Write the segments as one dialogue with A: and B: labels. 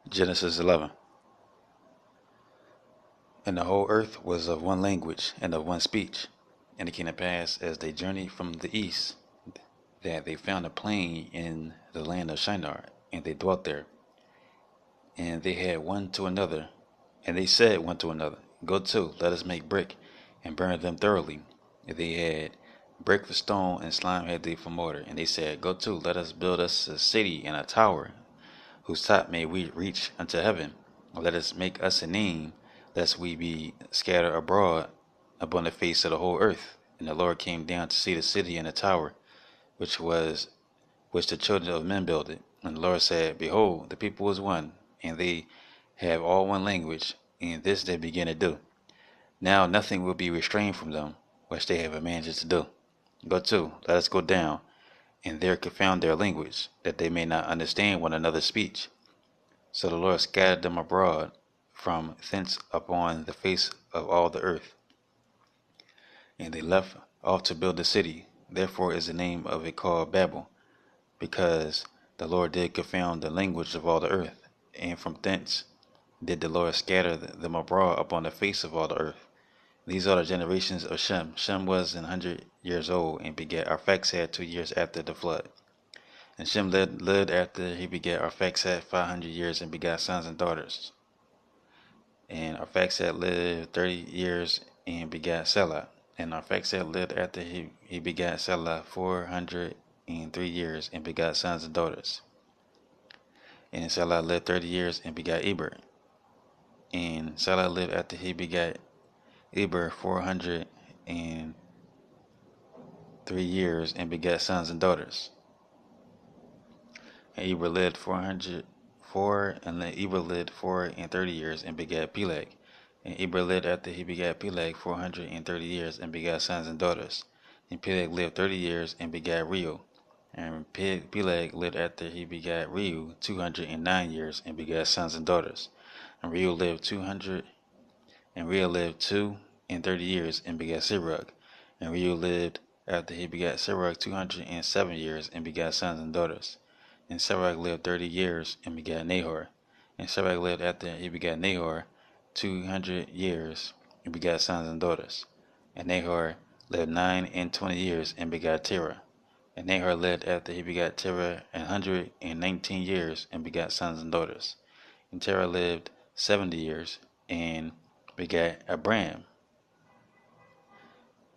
A: Genesis 11. And the whole earth was of one language and of one speech. And it came to pass, as they journeyed from the east, that they found a plain in the land of Shinar, and they dwelt there. And they had one to another, and they said one to another, Go to, let us make brick, and burn them thoroughly. And they had brick for stone, and slime had they for mortar. And they said, Go to, let us build us a city and a tower, whose top may we reach unto heaven. Let us make us a name, lest we be scattered abroad upon the face of the whole earth. And the Lord came down to see the city and the tower, which the children of men builded. And the Lord said, Behold, the people is one, and they have all one language, and this they begin to do. Now nothing will be restrained from them, which they have managed to do. Go to, let us go down, and there confound their language, that they may not understand one another's speech. So the Lord scattered them abroad from thence upon the face of all the earth, and they left off to build the city. Therefore is the name of it called Babel, because the Lord did confound the language of all the earth, and from thence did the Lord scatter them abroad upon the face of all the earth. These are the generations of Shem. Shem was 100 years old, and begat Arphaxad 2 years after the flood. And Shem lived after he begat Arphaxad 500 years, and begat sons and daughters. And Arphaxad lived 30 years and begat Selah. And Arphaxad lived after he begat Selah 403 years and begat sons and daughters. And Selah lived 30 years and begat Eber. And Selah lived after he begat Eber 403 years and begat sons and daughters. And Eber lived 430 years and begat Peleg. And Eber lived after he begat Peleg 430 years and begat sons and daughters. And Peleg lived 30 years and begat Reu. And Peleg lived after he begat Reu 209 years and begat sons and daughters. And Reu lived 230 years and begat Serug. And Reu lived after he begat Serug 207 years and begat sons and daughters. And Serug lived 30 years and begat Nahor. And Serug lived after he begat Nahor 200 years and begat sons and daughters. And Nahor lived 29 years and begat Terah. And Nahor lived after he begat Terah 119 years and begat sons and daughters. And Terah lived 70 years and begat Abram,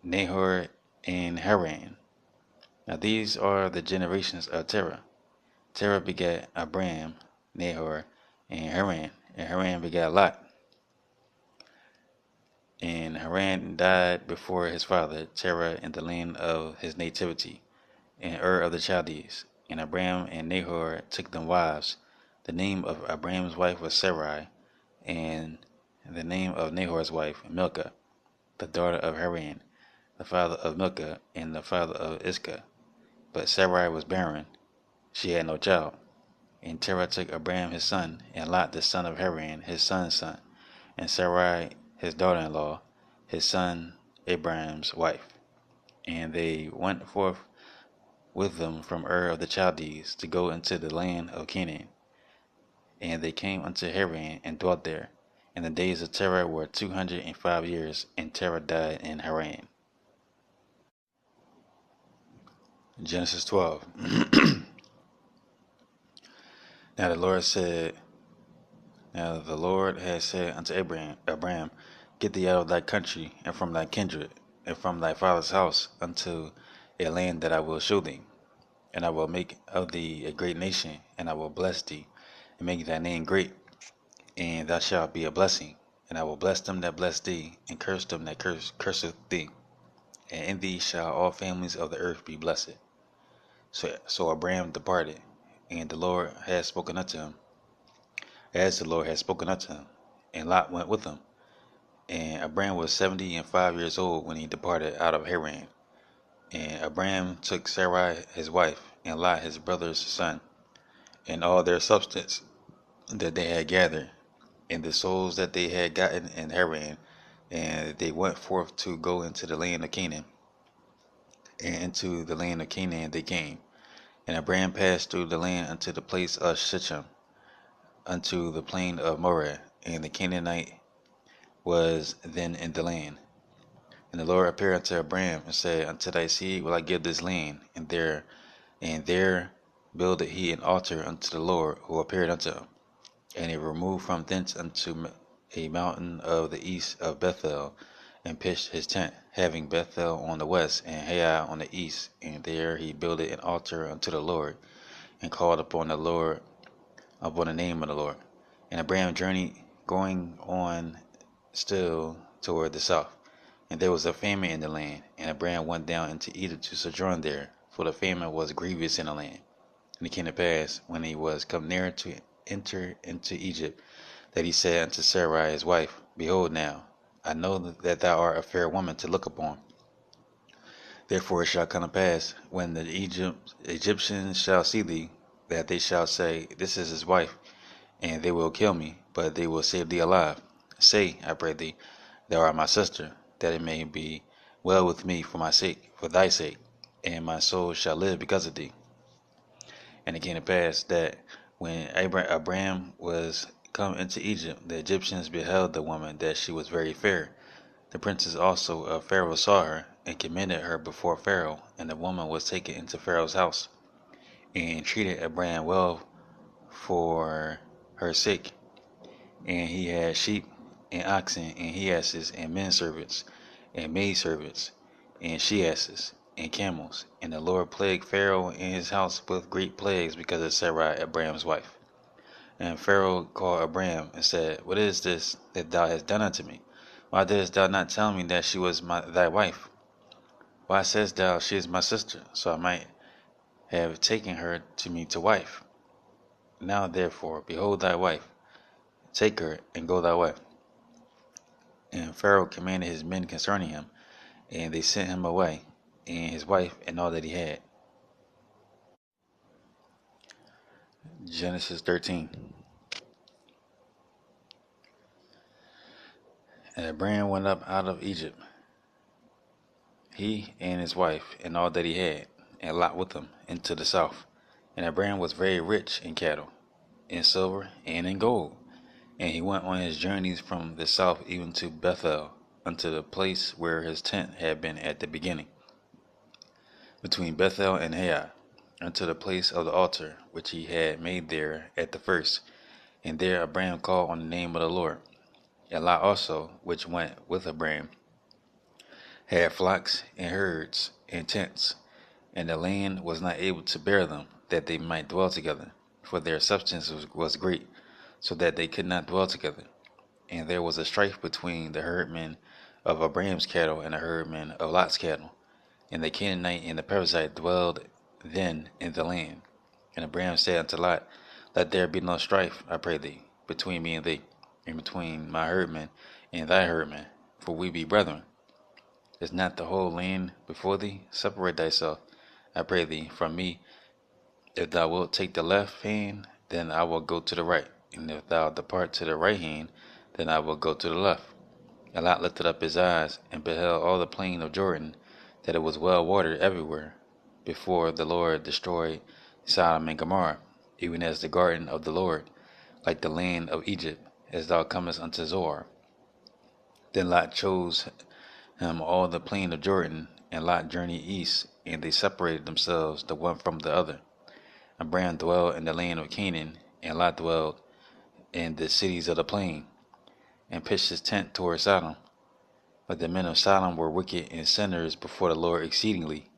A: Nahor, and Haran. Now these are the generations of Terah. Terah begat Abram, Nahor, and Haran. And Haran begat Lot. And Haran died before his father Terah in the land of his nativity, in Ur of the Chaldees. And Abram and Nahor took them wives. The name of Abram's wife was Sarai, and the name of Nahor's wife Milcah, the daughter of Haran, the father of Milcah and the father of Iscah. But Sarai was barren, she had no child. And Terah took Abram his son, and Lot the son of Haran his son's son, and Sarai his daughter-in-law, his son Abram's wife. And they went forth with them from Ur of the Chaldees to go into the land of Canaan. And they came unto Haran and dwelt there. And the days of Terah were 205 years, and Terah died in Haran. Genesis 12. Now the Lord had said unto Abraham, Get thee out of thy country, and from thy kindred, and from thy father's house, unto a land that I will show thee. And I will make of thee a great nation, and I will bless thee, and make thy name great, and thou shalt be a blessing. And I will bless them that bless thee, and curse them that curseth thee. And in thee shall all families of the earth be blessed. So Abraham departed, and the Lord had spoken unto him, as the Lord had spoken unto him. And Lot went with him. And Abraham was 75 years old when he departed out of Haran. And Abraham took Sarai his wife, and Lot his brother's son, and all their substance that they had gathered, and the souls that they had gotten in Haran, and they went forth to go into the land of Canaan. And into the land of Canaan they came. And Abraham passed through the land unto the place of Shechem, unto the plain of Moreh, and the Canaanite was then in the land. And the Lord appeared unto Abraham and said, Unto thy seed will I give this land, and there builded he an altar unto the Lord who appeared unto him. And he removed from thence unto a mountain of the east of Bethel, and pitched his tent, having Bethel on the west and Hai on the east. And there he builded an altar unto the Lord, and called upon the name of the Lord. And Abraham journeyed, going on still toward the south. And there was a famine in the land, and Abraham went down into Egypt to sojourn there, for the famine was grievous in the land. And it came to pass, when he was come near to enter into Egypt, that he said unto Sarai his wife, Behold now, I know that thou art a fair woman to look upon. Therefore it shall come to pass, when the Egyptians shall see thee, that they shall say, This is his wife, and they will kill me, but they will save thee alive. Say, I pray thee, Thou art my sister, that it may be well with me for my sake, for thy sake, and my soul shall live because of thee. And it came to pass that when Abraham was come into Egypt, the Egyptians beheld the woman, that she was very fair. The princes also of Pharaoh saw her, and commended her before Pharaoh. And the woman was taken into Pharaoh's house, and treated Abraham well for her sake. And he had sheep, and oxen, and he asses, and men servants, and maid servants, and she asses, and camels. And the Lord plagued Pharaoh and his house with great plagues because of Sarai, Abraham's wife. And Pharaoh called Abraham and said, What is this that thou hast done unto me? Why didst thou not tell me that she was thy wife? Why saidst thou, She is my sister, so I might have taken her to me to wife? Now therefore, behold thy wife, take her, and go thy way. And Pharaoh commanded his men concerning him, and they sent him away, and his wife, and all that he had. Genesis 13. And Abraham went up out of Egypt, he and his wife, and all that he had, and Lot with him, into the south. And Abraham was very rich in cattle, in silver, and in gold. And he went on his journeys from the south even to Bethel, unto the place where his tent had been at the beginning, between Bethel and Hai, unto the place of the altar which he had made there at the first. And there Abraham called on the name of the Lord. And Lot also, which went with Abraham, had flocks and herds and tents, and the land was not able to bear them, that they might dwell together, for their substance was great, so that they could not dwell together. And there was a strife between the herdmen of Abraham's cattle and the herdmen of Lot's cattle. And the Canaanite and the Perizzite dwelled then in the land. And Abraham said unto Lot, Let there be no strife, I pray thee, between me and thee, and between my herdmen and thy herdmen, for we be brethren. Is not the whole land before thee? Separate thyself, I pray thee, from me. If thou wilt take the left hand, then I will go to the right, and if thou depart to the right hand, then I will go to the left. And Lot lifted up his eyes, and beheld all the plain of Jordan, that it was well watered everywhere, before the Lord destroyed Sodom and Gomorrah, even as the garden of the Lord, like the land of Egypt, as thou comest unto Zoar. Then Lot chose him all the plain of Jordan, and Lot journeyed east, and they separated themselves the one from the other. Abraham dwelled in the land of Canaan, and Lot dwelled in the cities of the plain, and pitched his tent toward Sodom. But the men of Sodom were wicked and sinners before the Lord exceedingly.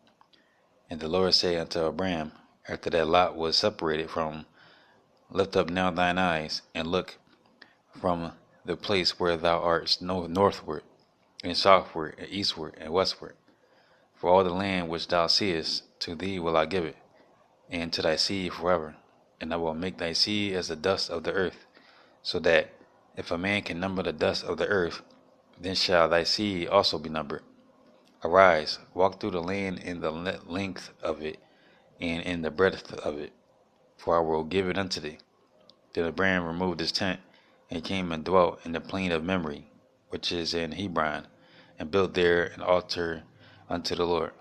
A: And the Lord said unto Abraham, after that Lot was separated from, Lift up now thine eyes, and look from the place where thou art northward, and southward, and eastward, and westward. For all the land which thou seest, to thee will I give it, and to thy seed forever. And I will make thy seed as the dust of the earth, so that if a man can number the dust of the earth, then shall thy seed also be numbered. Arise, walk through the land in the length of it, and in the breadth of it, for I will give it unto thee. Then Abraham removed his tent, and came and dwelt in the plain of Mamre, which is in Hebron, and built there an altar unto the Lord.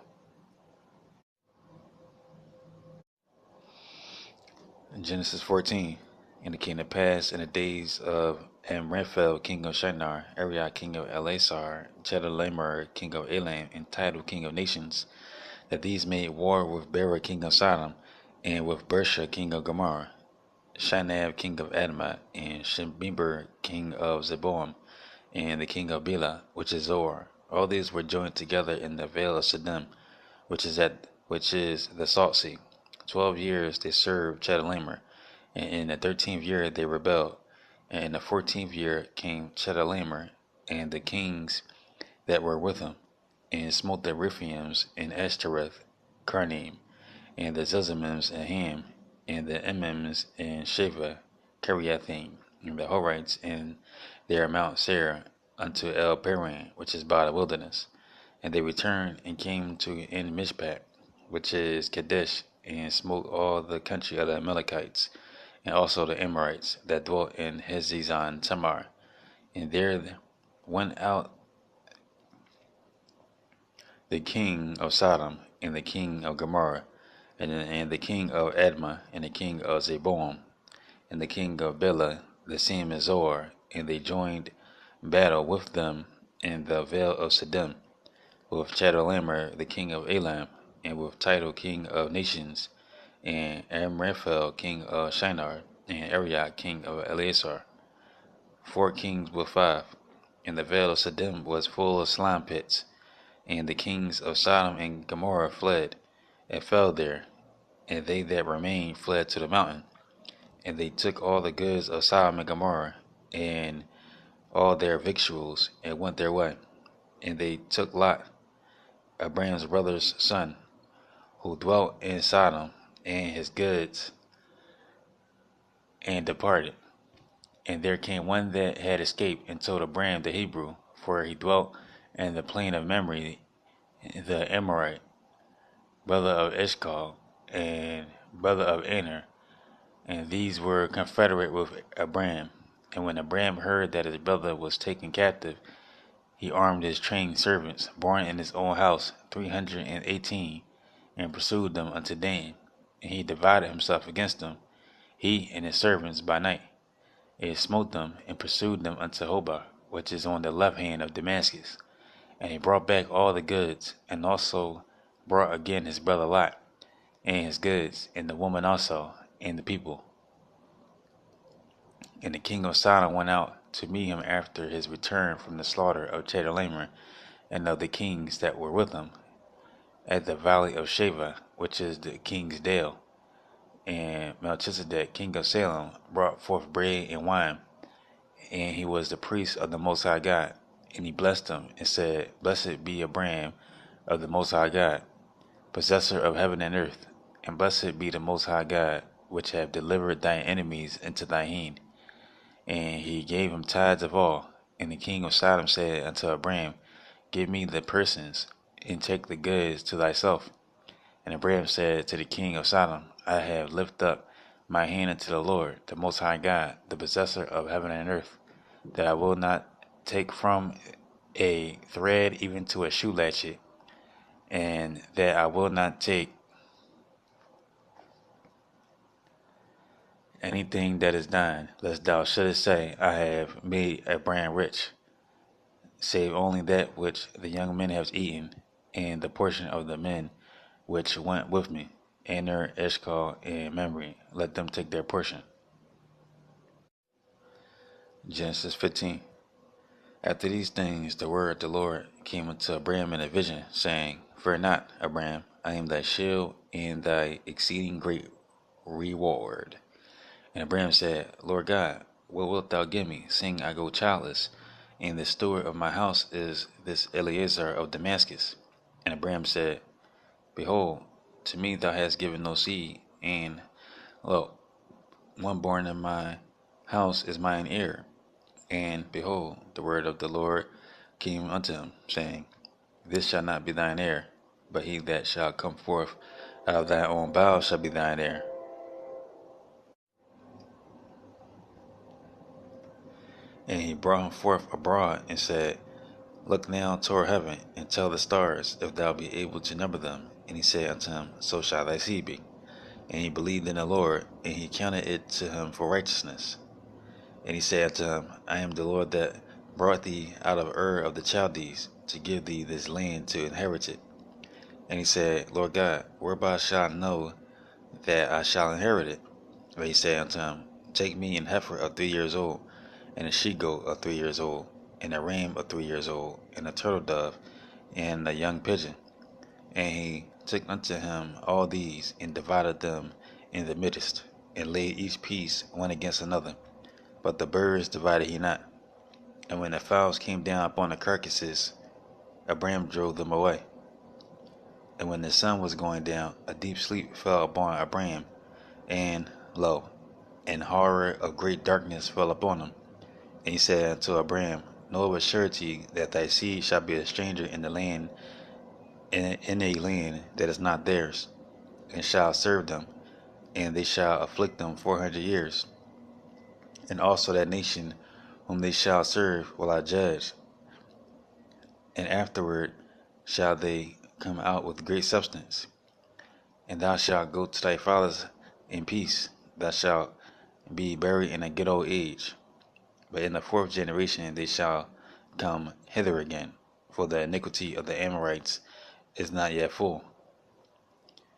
A: Genesis 14. And it came to pass in the days of Amraphel, king of Shinar, Arioch, king of Elasar, Chedorlaomer, king of Elam, and Tidal, king of nations, that these made war with Bera, king of Sodom, and with Bersha, king of Gomorrah, Shinab, king of Admah, and Shemeber, king of Zeboam, and the king of Bela, which is Zoar. All these were joined together in the vale of Siddim, which is the Salt Sea. 12 years they served Chedorlaomer, and in the 13th year they rebelled. And in the 14th year came Chedorlaomer and the kings that were with him, and smote the Rephaims in Ashtoreth, Karnaim, and the Zuzimims in Ham, and the Emims in Sheva, Kiriathaim, and the Horites in their Mount Seir unto El Paran, which is by the wilderness. And they returned and came to En Mishpat, which is Kadesh, and smote all the country of the Amalekites, and also the Amorites that dwelt in Hezizon Tamar. And there went out the king of Sodom, and the king of Gomorrah, and the king of Admah, and the king of Zeboam, and the king of Bela, the same as Zoar, and they joined battle with them in the vale of Siddim, with Chedorlaomer, the king of Elam, and with Tidal, king of nations, and Amraphel, king of Shinar, and Arioch, king of Elasar. 4 kings with 5. And the vale of Siddim was full of slime pits, and the kings of Sodom and Gomorrah fled, and fell there, and they that remained fled to the mountain. And they took all the goods of Sodom and Gomorrah, and all their victuals, and went their way. And they took Lot, Abraham's brother's son, who dwelt in Sodom, and his goods, and departed. And there came one that had escaped, and told Abraham the Hebrew, for he dwelt in the plain of Mamre, the Amorite, brother of Eshcol, and brother of Aner, and these were confederate with Abraham. And when Abraham heard that his brother was taken captive, he armed his trained servants, born in his own house, 318, and pursued them unto Dan. And he divided himself against them, he and his servants by night, and smote them, and pursued them unto Hobah, which is on the left hand of Damascus. And he brought back all the goods, and also brought again his brother Lot, and his goods, and the woman also, and the people. And the king of Sodom went out to meet him after his return from the slaughter of Chedorlaomer, and of the kings that were with him, at the valley of Sheva, which is the king's dale. And Melchizedek, king of Salem, brought forth bread and wine, and he was the priest of the Most High God. And he blessed him, and said, Blessed be Abraham of the Most High God, possessor of heaven and earth, and blessed be the Most High God, which have delivered thy enemies into thy hand. And he gave him tithes of all. And the king of Sodom said unto Abraham, Give me the persons, and take the goods to thyself. And Abraham said to the king of Sodom, I have lifted up my hand unto the Lord, the Most High God, the possessor of heaven and earth, that I will not take from a thread even to a shoe latchet, and that I will not take anything that is thine, lest thou shouldest say, I have made Abraham rich, save only that which the young men have eaten, and the portion of the men which went with me, Aner, Eshcol, and Mamre, let them take their portion. Genesis 15. After these things, the word of the Lord came unto Abraham in a vision, saying, Fear not, Abraham, I am thy shield and thy exceeding great reward. And Abraham said, Lord God, what wilt thou give me, seeing I go childless, and the steward of my house is this Eliezer of Damascus? And Abraham said, Behold, to me thou hast given no seed, and lo, one born in my house is mine heir. And behold, the word of the Lord came unto him, saying, This shall not be thine heir, but he that shall come forth out of thy own bowels shall be thine heir. And he brought him forth abroad, and said, Look now toward heaven, and tell the stars, if thou be able to number them. And he said unto him, So shall thy seed be. And he believed in the Lord, and he counted it to him for righteousness. And he said unto him, I am the Lord that brought thee out of Ur of the Chaldees, to give thee this land to inherit it. And he said, Lord God, whereby shall I know that I shall inherit it? But he said unto him, Take me an heifer of 3 years old, and a she goat of 3 years old, and a ram of 3 years old, and a turtle dove, and a young pigeon. And he took unto him all these, and divided them in the midst, and laid each piece one against another. But the birds divided he not. And when the fowls came down upon the carcasses, Abram drove them away. And when the sun was going down, a deep sleep fell upon Abram, and lo, an horror of great darkness fell upon him. And he said unto Abram, Know of a surety that thy seed shall be a stranger in the land, in a land that is not theirs, and shall serve them, and they shall afflict them 400 years. And also that nation whom they shall serve will I judge, and afterward shall they come out with great substance. And thou shalt go to thy fathers in peace. Thou shalt be buried in a good old age. But in the fourth generation they shall come hither again, for the iniquity of the Amorites is not yet full.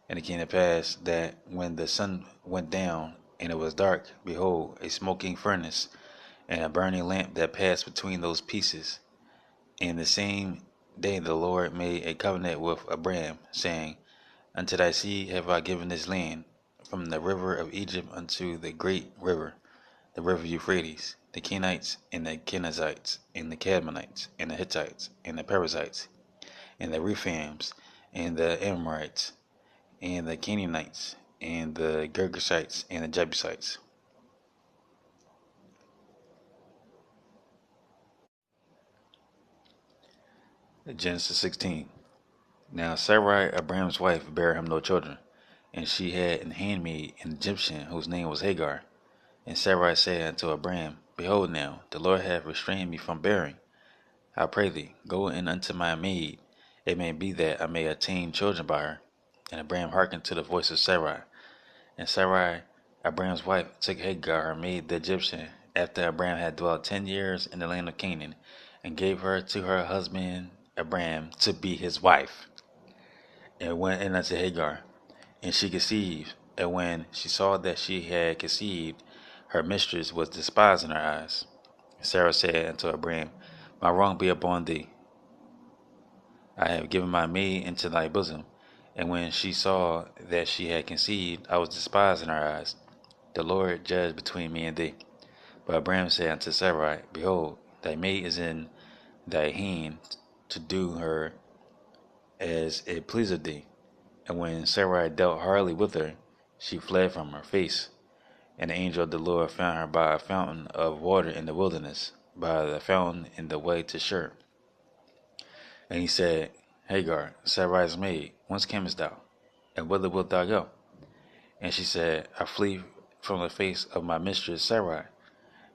A: And it came to pass that when the sun went down, and it was dark, behold, a smoking furnace, and a burning lamp that passed between those pieces. And the same day the Lord made a covenant with Abram, saying, Unto thy seed have I given this land, from the river of Egypt unto the great river, the river Euphrates, the Kenites, and the Kenizzites, and the Cadmonites, and the Hittites, and the Perizzites, and the Rephaims, and the Amorites, and the Canaanites, and the Girgashites, and the Jebusites. Genesis 16. Now Sarai, Abram's wife, bare him no children, and she had an handmaid, an Egyptian, whose name was Hagar. And Sarai said unto Abram, Behold now, the Lord hath restrained me from bearing. I pray thee, go in unto my maid. It may be that I may attain children by her. And Abram hearkened to the voice of Sarai. And Sarai, Abram's wife, took Hagar, her maid, the Egyptian, after Abram had dwelt 10 years in the land of Canaan, and gave her to her husband Abram to be his wife, and went in unto Hagar. And she conceived, and when she saw that she had conceived, her mistress was despised in her eyes. Sarah said unto Abram, My wrong be upon thee. I have given my maid into thy bosom. And when she saw that she had conceived, I was despised in her eyes. The Lord judged between me and thee. But Abram said unto Sarai, Behold, thy maid is in thy hand to do her as it pleaseth thee. And when Sarai dealt hardly with her, she fled from her face. And the angel of the Lord found her by a fountain of water in the wilderness, by the fountain in the way to Shur. And he said, Hagar, Sarai's maid, whence camest thou? And whither wilt thou go? And she said, I flee from the face of my mistress Sarai.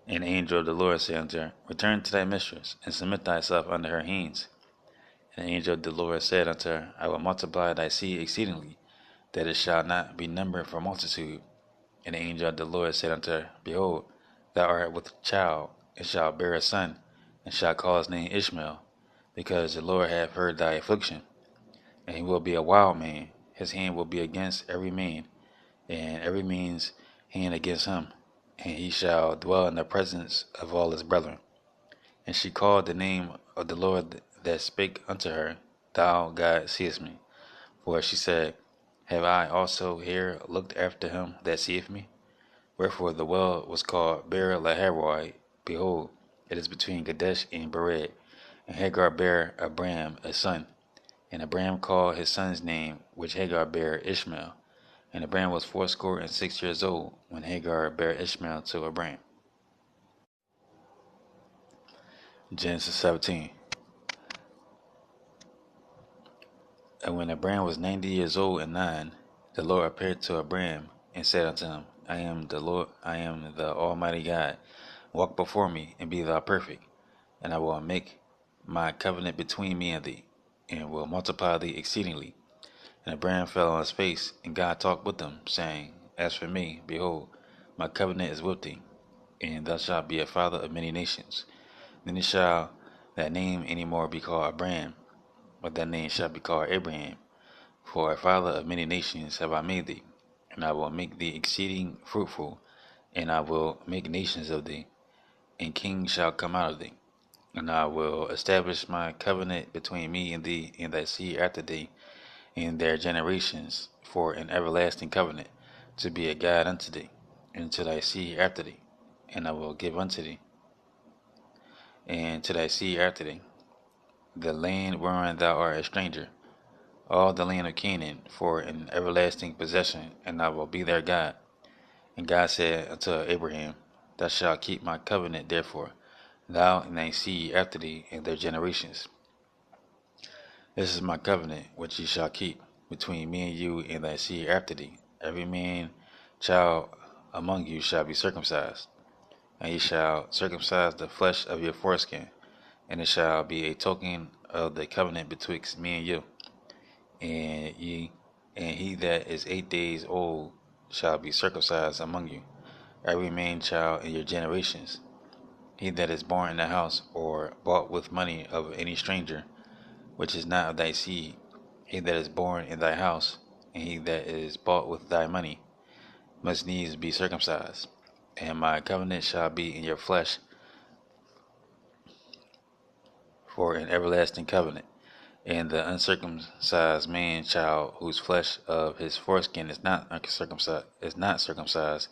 A: And the angel of the Lord said unto her, Return to thy mistress, and submit thyself under her hands. And the angel of the Lord said unto her, I will multiply thy seed exceedingly, that it shall not be numbered for multitude. And the angel of the Lord said unto her, Behold, thou art with child, and shalt bear a son, and shalt call his name Ishmael, because the Lord hath heard thy affliction. And he will be a wild man, his hand will be against every man, and every man's hand against him, and he shall dwell in the presence of all his brethren. And she called the name of the Lord that spake unto her, Thou, God, seest me. For she said, Have I also here looked after him that seeth me? Wherefore the well was called Beer Lahairoi. Behold, it is between Kadesh and Bered. And Hagar bare Abram a son. And Abram called his son's name, which Hagar bare, Ishmael. And Abram was 86 old when Hagar bare Ishmael to Abram. Genesis 17. And when Abram was 90 years old and 9, the Lord appeared to Abram and said unto him, I am the Lord, I am the Almighty God. Walk before me and be thou perfect, and I will make my covenant between me and thee, and will multiply thee exceedingly. And Abraham fell on his face, and God talked with him, saying, As for me, behold, my covenant is with thee, and thou shalt be a father of many nations. Then shall that name any more be called Abraham, but that name shall be called Abraham. For a father of many nations have I made thee, and I will make thee exceeding fruitful, and I will make nations of thee, and kings shall come out of thee. And I will establish my covenant between me and thee and thy seed after thee in their generations for an everlasting covenant, to be a God unto thee, and to thy seed after thee. And I will give unto thee, and to thy seed after thee, the land wherein thou art a stranger, all the land of Canaan, for an everlasting possession, and I will be their God. And God said unto Abraham, Thou shalt keep my covenant, therefore, thou and thy seed after thee in their generations. This is my covenant which ye shall keep between me and you and thy seed after thee. Every man child among you shall be circumcised, and ye shall circumcise the flesh of your foreskin, and it shall be a token of the covenant betwixt me and you. And he that is 8 days old shall be circumcised among you, every man child in your generations. He that is born in the house or bought with money of any stranger, which is not of thy seed, he that is born in thy house, and he that is bought with thy money, must needs be circumcised. And my covenant shall be in your flesh for an everlasting covenant. And the uncircumcised man child, whose flesh of his foreskin is not circumcised,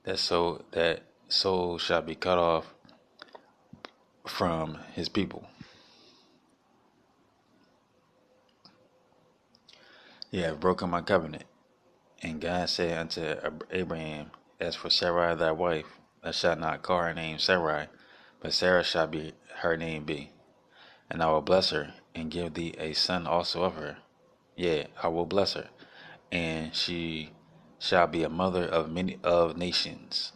A: that soul shall be cut off from his people. Ye have broken my covenant. And God said unto Abraham, As for Sarai thy wife, thou shalt not call her name Sarai, but Sarah shall be her name be. And I will bless her, and give thee a son also of her. Yea, I will bless her, and she shall be a mother of many of nations.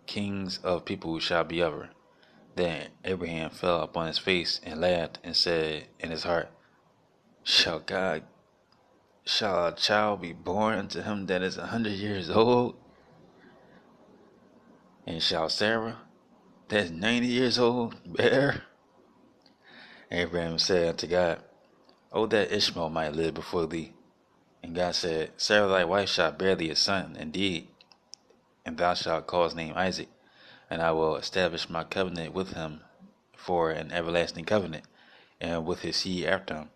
A: Kings of people shall be of her. Then Abraham fell upon his face and laughed, and said in his heart, Shall a child be born unto him that is 100 years old? And shall Sarah, that's 90 years old, bear? Abraham said unto God, O that Ishmael might live before thee. And God said, Sarah thy wife shall bear thee a son, indeed, and thou shalt call his name Isaac, and I will establish my covenant with him for an everlasting covenant, and with his seed after him.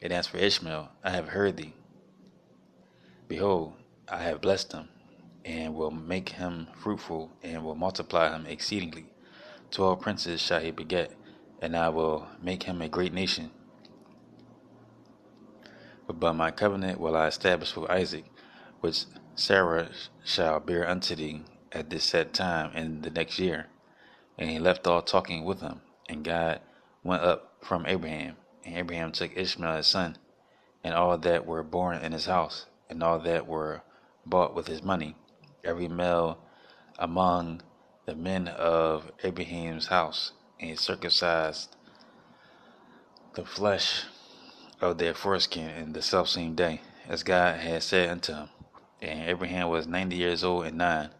A: And as for Ishmael, I have heard thee. Behold, I have blessed him, and will make him fruitful, and will multiply him exceedingly. 12 princes shall he beget, and I will make him a great nation. But my covenant will I establish with Isaac, which Sarah shall bear unto thee at this set time in the next year. And he left off talking with him, and God went up from Abraham. And Abraham took Ishmael his son, and all that were born in his house, and all that were bought with his money, every male among the men of Abraham's house, and he circumcised the flesh of their foreskin in the selfsame day, as God had said unto him. And Abraham was 90 years old and 9,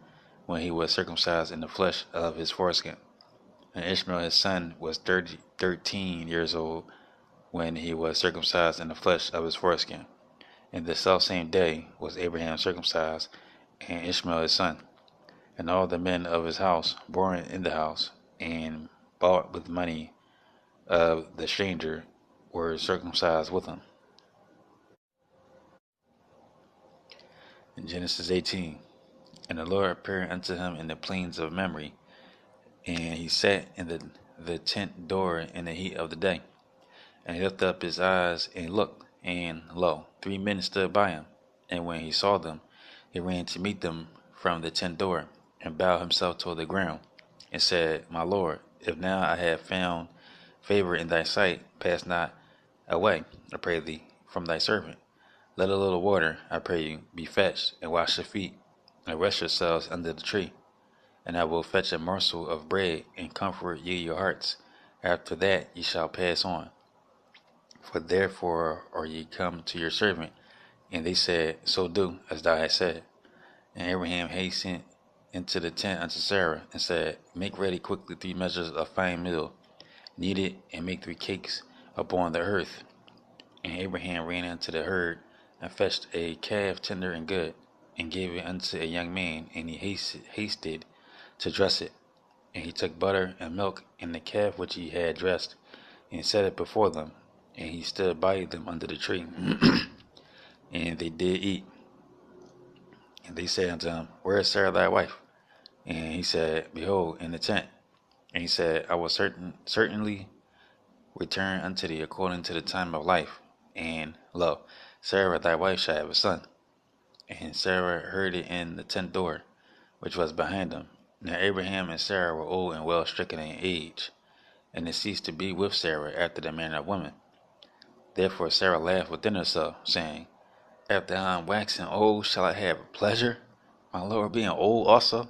A: when he was circumcised in the flesh of his foreskin. And Ishmael his son was 13 years old, when he was circumcised in the flesh of his foreskin. In the selfsame day was Abraham circumcised, and Ishmael his son. And all the men of his house, born in the house, and bought with money of the stranger, were circumcised with him. In Genesis 18, and the Lord appeared unto him in the plains of Mamre, and he sat in the tent door in the heat of the day. And he lifted up his eyes and looked, and lo, 3 men stood by him. And when he saw them, he ran to meet them from the tent door, and bowed himself toward the ground, and said, My Lord, if now I have found favor in thy sight, pass not away, I pray thee, from thy servant. Let a little water, I pray you, be fetched, and wash your feet, and rest yourselves under the tree. And I will fetch a morsel of bread, and comfort ye your hearts. After that ye shall pass on. For therefore are ye come to your servant. And they said, So do, as thou hast said. And Abraham hastened into the tent unto Sarah, and said, Make ready quickly 3 measures of fine meal, knead it, and make 3 cakes upon the earth. And Abraham ran unto the herd, and fetched a calf tender and good, and gave it unto a young man, and he hasted to dress it. And he took butter and milk, and the calf which he had dressed, and set it before them. And he stood by them under the tree. And they did eat. And they said unto him, Where is Sarah thy wife? And he said, Behold, in the tent. And he said, I will certainly return unto thee according to the time of life. And lo, Sarah thy wife shall have a son. And Sarah heard it in the tent door, which was behind them. Now Abraham and Sarah were old and well stricken in age, and it ceased to be with Sarah after the manner of women. Therefore Sarah laughed within herself, saying, After I am waxing old, shall I have pleasure, my Lord being old also?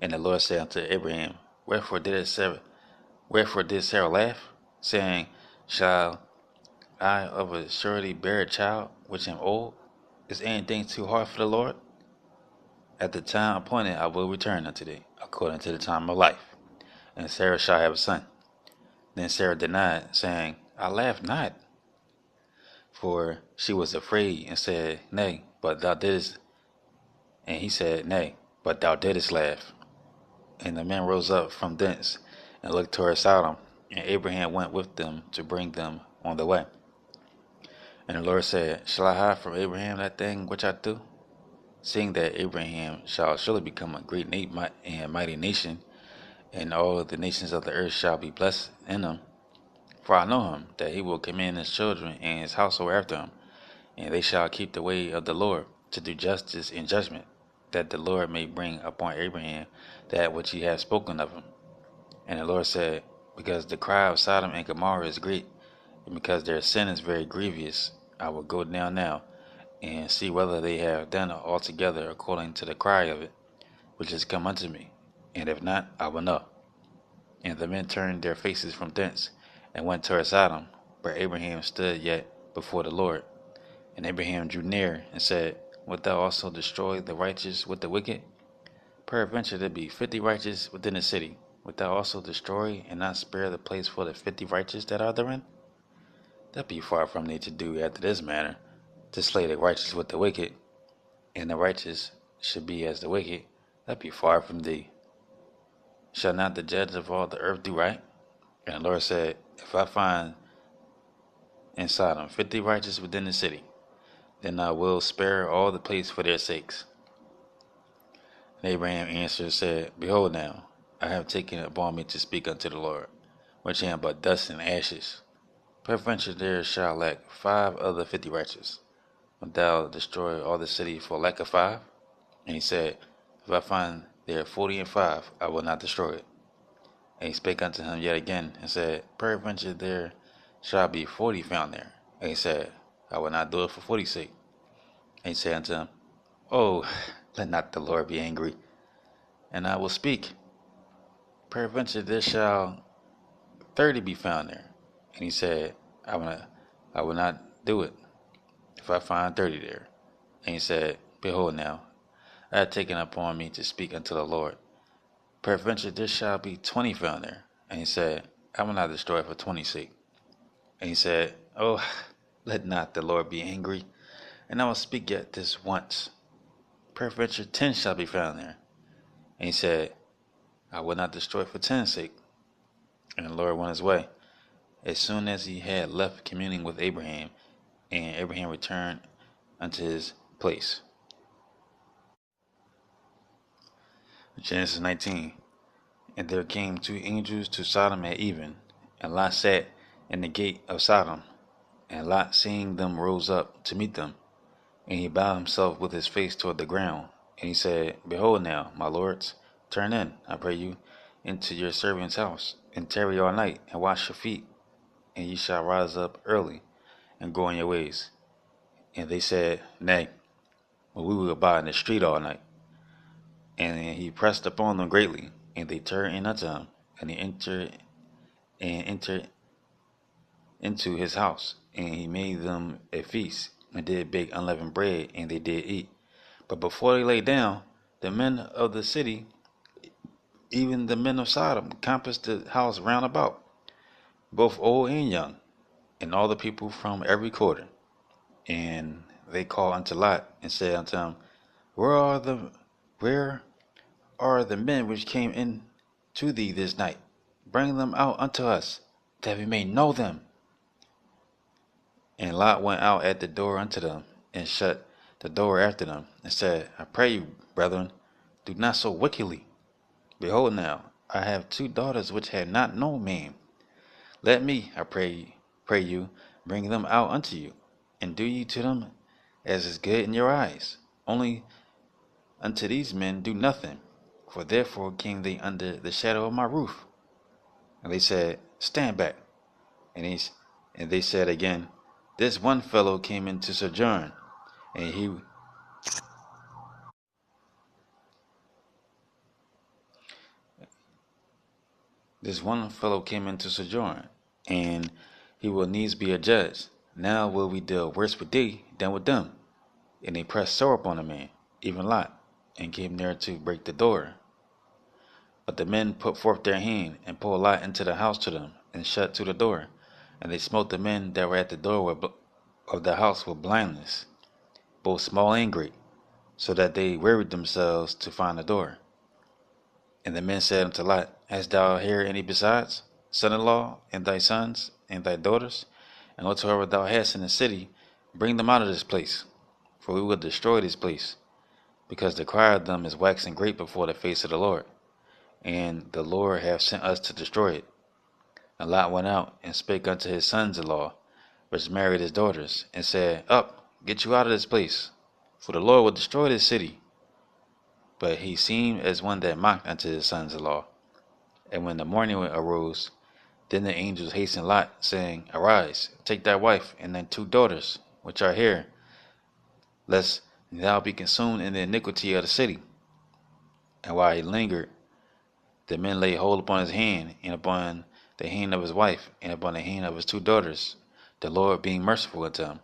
A: And the Lord said unto Abraham, Wherefore did Sarah laugh, saying, Shall I of a surety bear a child which am old? Is anything too hard for the Lord? At the time appointed I will return unto thee, according to the time of life, and Sarah shall have a son. Then Sarah denied, saying, I laugh not. For she was afraid, and said, Nay, but thou didst. And he said, Nay, but thou didst laugh. And the men rose up from thence, and looked toward Sodom. And Abraham went with them to bring them on the way. And the Lord said, Shall I hide from Abraham that thing which I do? Seeing that Abraham shall surely become a great and mighty nation, and all the nations of the earth shall be blessed in him. For I know him, that he will command his children and his household after him, and they shall keep the way of the Lord, to do justice and judgment, that the Lord may bring upon Abraham that which he hath spoken of him. And the Lord said, Because the cry of Sodom and Gomorrah is great, and because their sin is very grievous, I will go down now, and see whether they have done altogether according to the cry of it, which is come unto me. And if not, I will know. And the men turned their faces from thence, and went toward Sodom, where Abraham stood yet before the Lord. And Abraham drew near, and said, Wilt thou also destroy the righteous with the wicked? Peradventure there be 50 righteous within the city. Wilt thou also destroy, and not spare the place for the 50 righteous that are therein? That be far from thee to do after this manner, to slay the righteous with the wicked, and the righteous should be as the wicked. That be far from thee. Shall not the judge of all the earth do right? And the Lord said, If I find in Sodom 50 righteous within the city, then I will spare all the place for their sakes. And Abraham answered and said, Behold now, I have taken it upon me to speak unto the Lord, which am but dust and ashes. Peradventure there shall lack 5 other 50 righteous. Wilt thou destroy all the city for lack of 5? And he said, If I find there 40 and 5, I will not destroy it. And he spake unto him yet again, and said, Peradventure there shall be 40 found there. And he said, I will not do it for 40's sake. And he said unto him, Oh, let not the Lord be angry, and I will speak. Peradventure there shall 30 be found there. And he said, I will not do it, if I find 30 there. And he said, Behold now, I have taken upon me to speak unto the Lord. Peradventure there shall be 20 found there. And he said, I will not destroy it for 20's sake. And he said, Oh, let not the Lord be angry, and I will speak yet this once. Peradventure 10 shall be found there. And he said, I will not destroy it for 10's sake. And the Lord went his way. As soon as he had left communing with Abraham, and Abraham returned unto his place. Genesis 19. And there came 2 angels to Sodom at even, and Lot sat in the gate of Sodom. And Lot, seeing them, rose up to meet them. And he bowed himself with his face toward the ground. And he said, Behold now, my lords, turn in, I pray you, into your servant's house, and tarry all night, and wash your feet, and ye shall rise up early, and go on your ways. And they said, Nay, but we will abide in the street all night. And he pressed upon them greatly, and they turned in unto him, and he entered into his house, and he made them a feast, and did bake unleavened bread, and they did eat. But before they lay down, the men of the city, even the men of Sodom, compassed the house round about, both old and young, and all the people from every quarter. And they called unto Lot, and said unto him, Where are the men which came in to thee this night? Bring them out unto us, that we may know them. And Lot went out at the door unto them, and shut the door after them, and said, I pray you, brethren, do not so wickedly. Behold now, I have two daughters which have not known man. Let me, I pray you, bring them out unto you, and do ye to them as is good in your eyes. Only unto these men do nothing, for therefore came they under the shadow of my roof. And they said, Stand back. And they said again, This one fellow came in to sojourn, and this one fellow came in to sojourn, and he will needs be a judge. Now will we deal worse with thee than with them. And they pressed sore upon the man, even Lot, and came near to break the door. But the men put forth their hand, and pulled Lot into the house to them, and shut to the door. And they smote the men that were at the door of the house with blindness, both small and great, so that they wearied themselves to find the door. And the men said unto Lot, Hast thou here any besides, son-in-law, and thy sons, and thy daughters? And whatsoever thou hast in the city, bring them out of this place, for we will destroy this place, because the cry of them is waxing great before the face of the Lord, and the Lord hath sent us to destroy it. And Lot went out, and spake unto his sons-in-law, which married his daughters, and said, Up, get you out of this place, for the Lord will destroy this city. But he seemed as one that mocked unto his sons-in-law. And when the morning arose, then the angels hastened Lot, saying, Arise, take thy wife and thy two daughters, which are here, lest thou be consumed in the iniquity of the city. And while he lingered, the men laid hold upon his hand, and upon the hand of his wife, and upon the hand of his two daughters, the Lord being merciful unto him.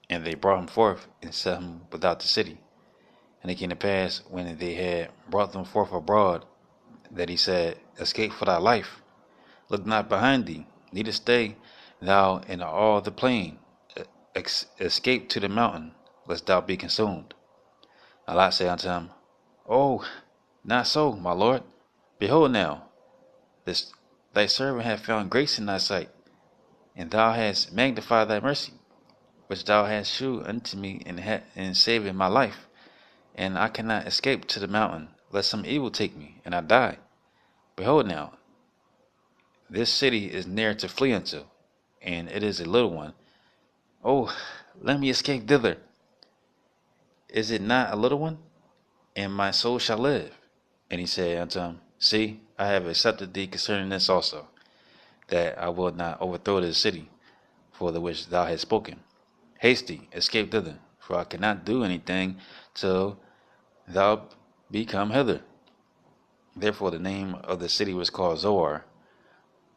A: And they brought him forth, and set him without the city. And it came to pass, when they had brought them forth abroad, that he said, Escape for thy life, look not behind thee, neither stay thou in all the plain. Escape to the mountain, lest thou be consumed. And Lot said unto him, Oh, not so, my lord. Behold now, thy servant hath found grace in thy sight, and thou hast magnified thy mercy, which thou hast shewed unto me in saving my life. And I cannot escape to the mountain, lest some evil take me, and I die. Behold now, this city is near to flee unto, and it is a little one. Oh, let me escape thither. Is it not a little one? And my soul shall live. And he said unto him, See, I have accepted thee concerning this also, that I will not overthrow this city, for the which thou hast spoken. Haste thee, escape thither, for I cannot do anything till thou be come hither. Therefore the name of the city was called Zoar.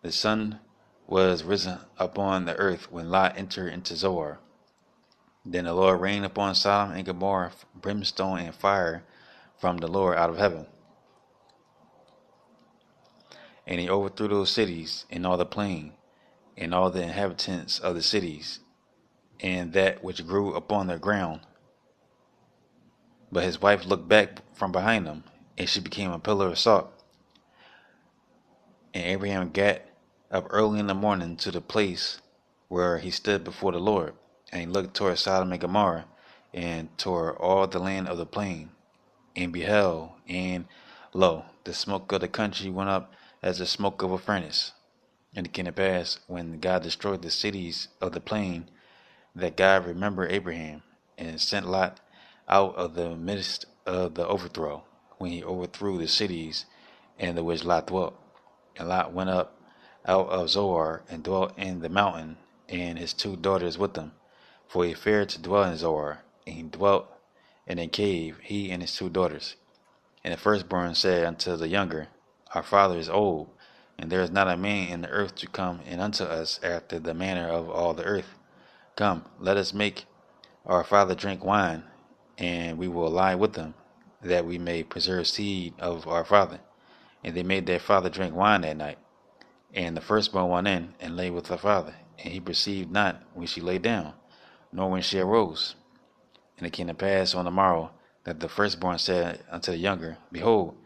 A: The sun was risen upon the earth when Lot entered into Zoar. Then the Lord rained upon Sodom and Gomorrah brimstone and fire from the Lord out of heaven. And he overthrew those cities and all the plain, and all the inhabitants of the cities, and that which grew upon the ground. But his wife looked back from behind him, and she became a pillar of salt. And Abraham got up early in the morning to the place where he stood before the Lord, and he looked toward Sodom and Gomorrah, and toward all the land of the plain, and beheld, and lo, the smoke of the country went up as the smoke of a furnace. And it came to pass, when God destroyed the cities of the plain, that God remembered Abraham, and sent Lot out of the midst of the overthrow, when he overthrew the cities in the which Lot dwelt. And Lot went up out of Zoar, and dwelt in the mountain, and his two daughters with him. For he feared to dwell in Zoar, and he dwelt in a cave, he and his two daughters. And the firstborn said unto the younger, Our father is old, and there is not a man in the earth to come in unto us after the manner of all the earth. Come, let us make our father drink wine, and we will lie with them, that we may preserve seed of our father. And they made their father drink wine that night. And the firstborn went in and lay with her father, and he perceived not when she lay down, nor when she arose. And it came to pass on the morrow that the firstborn said unto the younger, Behold,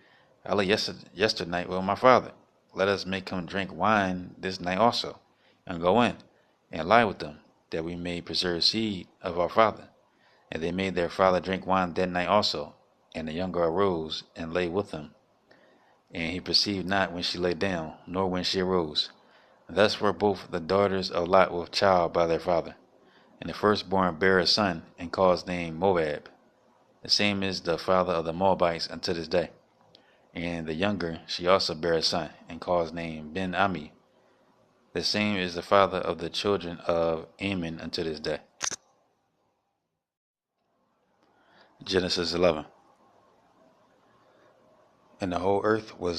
A: I lay yesternight with my father. Let us make him drink wine this night also, and go in, and lie with them, that we may preserve seed of our father. And they made their father drink wine that night also. And the younger arose, and lay with them. And he perceived not when she lay down, nor when she arose. Thus were both the daughters of Lot with child by their father. And the firstborn bare a son, and called his name Moab. The same is the father of the Moabites unto this day. And the younger, she also bare a son, and called his name Ben-Ami. The same is the father of the children of Ammon unto this day. Genesis 11. And the whole earth was